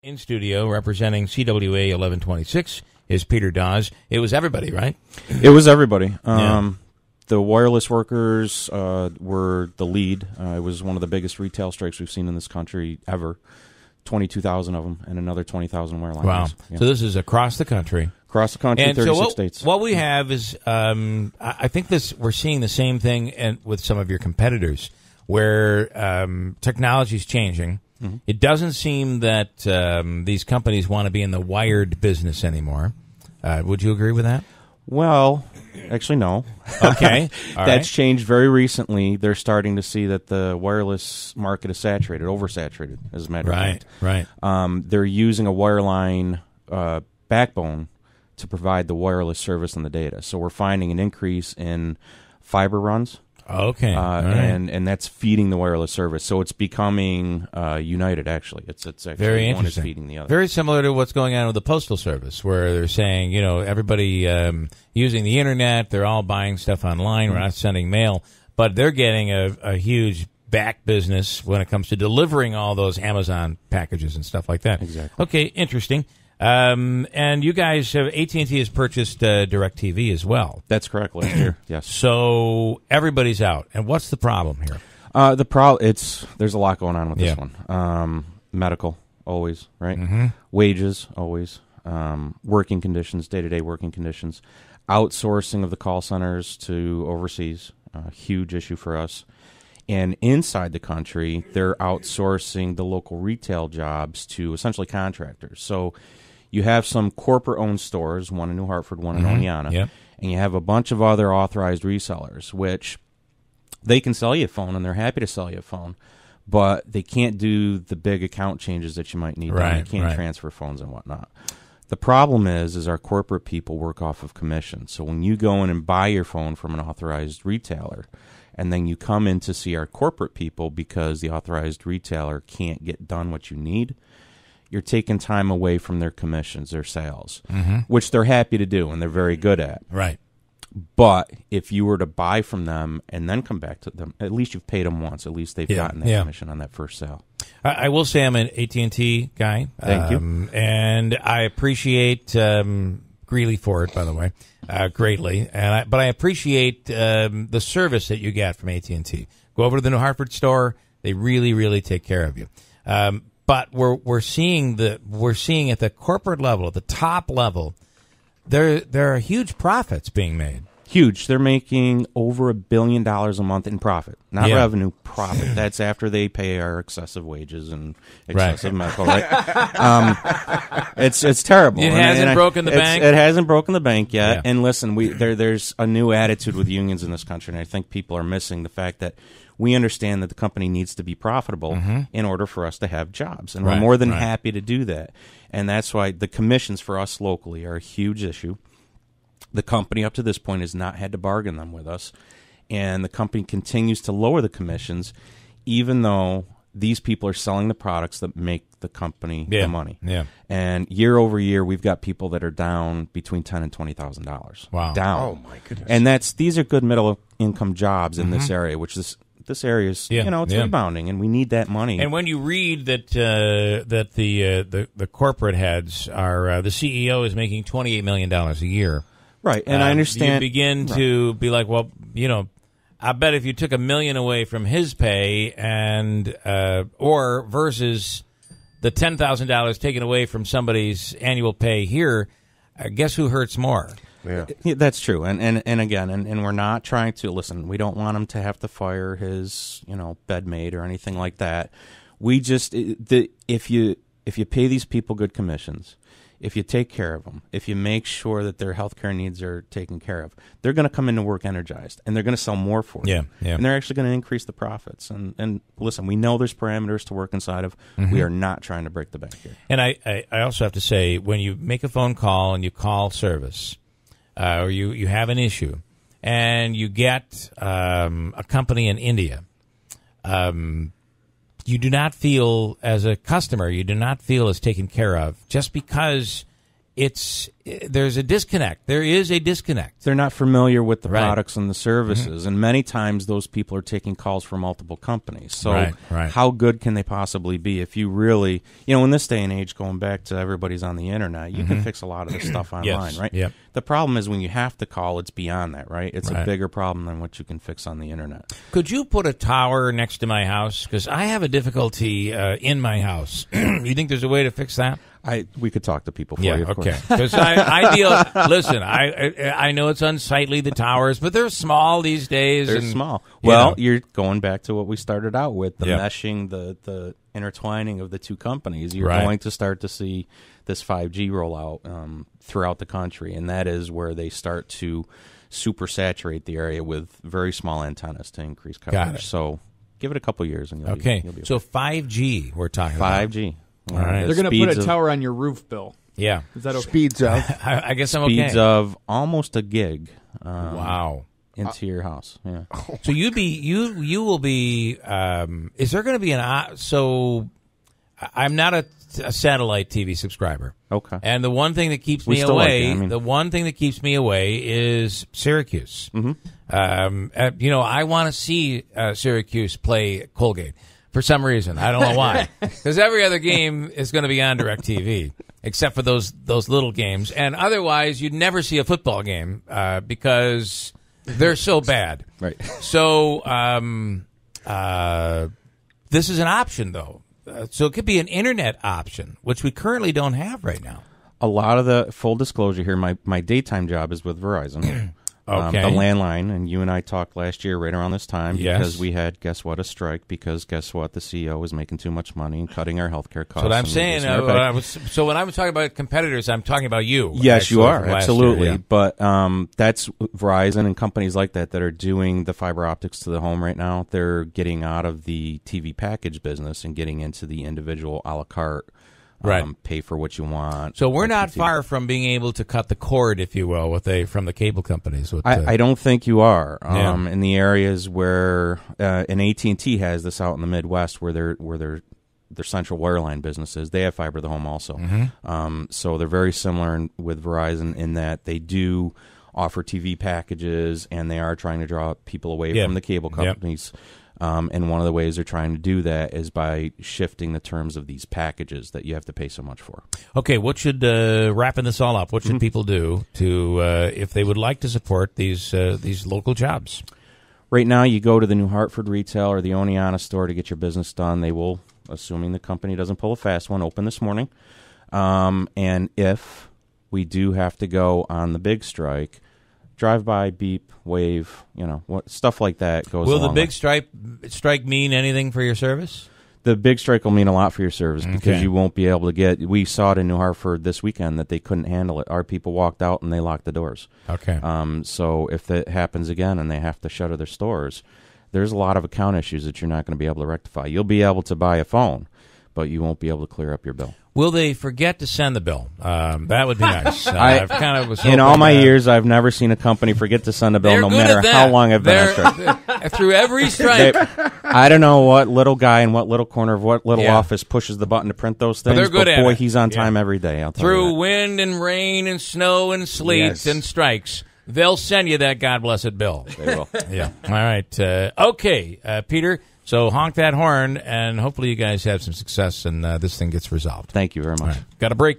In studio, representing CWA 1126, is Peter Dawes. It was everybody, right? It was everybody. The wireless workers were the lead. It was one of the biggest retail strikes we've seen in this country ever. 22,000 of them, and another 20,000 wireline. Wow. Yeah. So this is across the country. Across the country, and 36 states. What we have is, I think we're seeing the same thing with some of your competitors, where technology is changing. Mm-hmm. It doesn't seem that these companies want to be in the wired business anymore. Would you agree with that? Well, actually, no. Okay. That's changed very recently. They're starting to see that the wireless market is saturated, oversaturated, as a matter of fact. Right. They're using a wireline backbone to provide the wireless service and the data. So we're finding an increase in fiber runs. Okay. And that's feeding the wireless service. So it's becoming united, actually. It's actually very interesting. One is feeding the other. Very similar to what's going on with the Postal Service, where they're saying, everybody using the Internet, they're all buying stuff online. We're not sending mail. But they're getting a huge back business when it comes to delivering all those Amazon packages and stuff like that. Exactly. Okay, interesting. And you guys, AT&T has purchased DirecTV as well. That's correct, last year, yes. So everybody's out. And what's the problem here? There's a lot going on with this one. Medical, always, right? Mm-hmm. Wages, always. Working conditions, day-to-day working conditions. Outsourcing of the call centers to overseas, a huge issue for us. And inside the country, they're outsourcing the local retail jobs to essentially contractors. So you have some corporate-owned stores, one in New Hartford, one in Oneonta, and you have a bunch of other authorized resellers, which they can sell you a phone, and they're happy to sell you a phone, but they can't do the big account changes that you might need. They can't transfer phones and whatnot. The problem is our corporate people work off of commission. So when you go in and buy your phone from an authorized retailer, and then you come in to see our corporate people because the authorized retailer can't get done what you need, you're taking time away from their commissions, their sales, which they're happy to do and they're very good at. Right. But if you were to buy from them and then come back to them, at least you've paid them once. At least they've gotten that commission on that first sale. I will say I'm an AT&T guy. Thank you. And I appreciate Greeley for it, by the way, greatly. But I appreciate the service that you get from AT&T. Go over to the New Hartford store; they really, really take care of you. But we're seeing at the corporate level, at the top level, there are huge profits being made. Huge. They're making over $1 billion a month in profit, not revenue, profit. That's after they pay our excessive wages and excessive medical. Right? It's terrible. It hasn't broken the bank. It hasn't broken the bank yet. Yeah. And listen, there's a new attitude with unions in this country, and I think people are missing the fact that we understand that the company needs to be profitable in order for us to have jobs, and we're more than happy to do that. And that's why the commissions for us locally are a huge issue. The company up to this point has not had to bargain them with us, and the company continues to lower the commissions, even though these people are selling the products that make the company the money. Yeah. And year over year, we've got people that are down between $10,000 and $20,000. Wow. Down. Oh my goodness. And these are good middle income jobs in this area, which this area is it's rebounding, and we need that money. And when you read that the corporate heads are the CEO is making $28 million a year. Right, and I understand. You begin to be like, well, I bet if you took $1 million away from his pay and or versus the $10,000 taken away from somebody's annual pay here, guess who hurts more? Yeah, that's true. And again, and we're not trying to listen. We don't want him to have to fire his bedmate or anything like that. We just if you pay these people good commissions, if you take care of them, if you make sure that their health care needs are taken care of, they're going to come into work energized, and they're going to sell more for you. Yeah. And they're actually going to increase the profits. And listen, we know there's parameters to work inside of. We are not trying to break the bank here. And I also have to say, when you make a phone call and you call service, or you have an issue, and you get a company in India, you do not feel, as a customer, as taken care of just because there's a disconnect. There is a disconnect. They're not familiar with the Right. products and the services, and many times those people are taking calls from multiple companies. So Right. how good can they possibly be if you really, in this day and age, going back to everybody's on the internet, you can fix a lot of this stuff online, right? Yep. The problem is when you have to call, it's beyond that, right? It's Right. a bigger problem than what you can fix on the internet. Could you put a tower next to my house? Because I have a difficulty in my house. You think there's a way to fix that? We could talk to people for you, of okay. course. Because I deal. Listen, I know it's unsightly, the towers, but they're small these days. They're and, small. you Well, know. you're going back to what we started out with, the Yep. meshing, the intertwining of the two companies. You're Right. going to start to see this 5G roll out throughout the country, and that is where they start to super saturate the area with very small antennas to increase coverage. Got it. So give it a couple years, and you'll Okay, be so 5G we're talking about. 5G. All right. They're going to put a tower on your roof, Bill. Yeah. Is that okay? Speeds up. I guess I'm Speeds okay. of almost a gig. Wow. Into your house. Yeah. So you will be. Is there going to be so? I'm not a satellite TV subscriber. Okay. And the one thing that keeps We me still like away, it. I mean- the one thing that keeps me away is Syracuse. Mm-hmm. I want to see Syracuse play Colgate for some reason. I don't know why. Because every other game is going to be on DirecTV, except for those little games. And otherwise, you'd never see a football game because they're so bad. Right. So this is an option, though. So it could be an internet option, which we currently don't have right now. A lot of the full disclosure here, my daytime job is with Verizon. Okay. The landline, and you and I talked last year right around this time Yes. because we had, guess what, a strike because guess what, the CEO was making too much money and cutting our healthcare costs. So what I'm and saying, reducing our pay. so when I'm talking about competitors, I'm talking about you. Yes, actually, you are, from last absolutely. year, yeah. But that's Verizon and companies like that are doing the fiber optics to the home right now. They're getting out of the TV package business and getting into the individual a la carte. Right. Pay for what you want. So we're not IPTV. far from being able to cut the cord, if you will, from the cable companies. I don't think you are. Yeah. In the areas where and AT&T has this out in the Midwest, where their central wireline businesses, they have fiber to the home also. Mm-hmm. So they're very similar with Verizon in that they do offer TV packages, and they are trying to draw people away Yep. from the cable Yep. companies. And one of the ways they're trying to do that is by shifting the terms of these packages that you have to pay so much for. Okay, what should wrapping this all up? What should people do to if they would like to support these local jobs? Right now, you go to the New Hartford retail or the Oneonta store to get your business done. They will, assuming the company doesn't pull a fast one, open this morning. And if we do have to go on the big strike, drive by, beep, wave, stuff like that goes. Will the along big with. strike mean anything for your service? The big strike will mean a lot for your service because Okay. you won't be able to get. We saw it in New Hartford this weekend that they couldn't handle it. Our people walked out and they locked the doors. Okay. So if that happens again and they have to shutter their stores, there's a lot of account issues that you're not going to be able to rectify. You'll be able to buy a phone, but you won't be able to clear up your bill. Will they forget to send the bill? That would be nice. I've kind of was In all hoping my that- years, I've never seen a company forget to send a bill, They're no good matter at that. how long I've been on strike. Through every strike. I don't know what little guy in what little corner of what little Yeah. office pushes the button to print those things, they're good at boy, it. he's on Yeah. time every day. I'll tell Through you that. wind and rain and snow and sleet Yes. and strikes, they'll send you that God blessed bill. They will. Yeah. All right. Okay, Peter. So honk that horn, and hopefully you guys have some success and this thing gets resolved. Thank you very much. Got a break.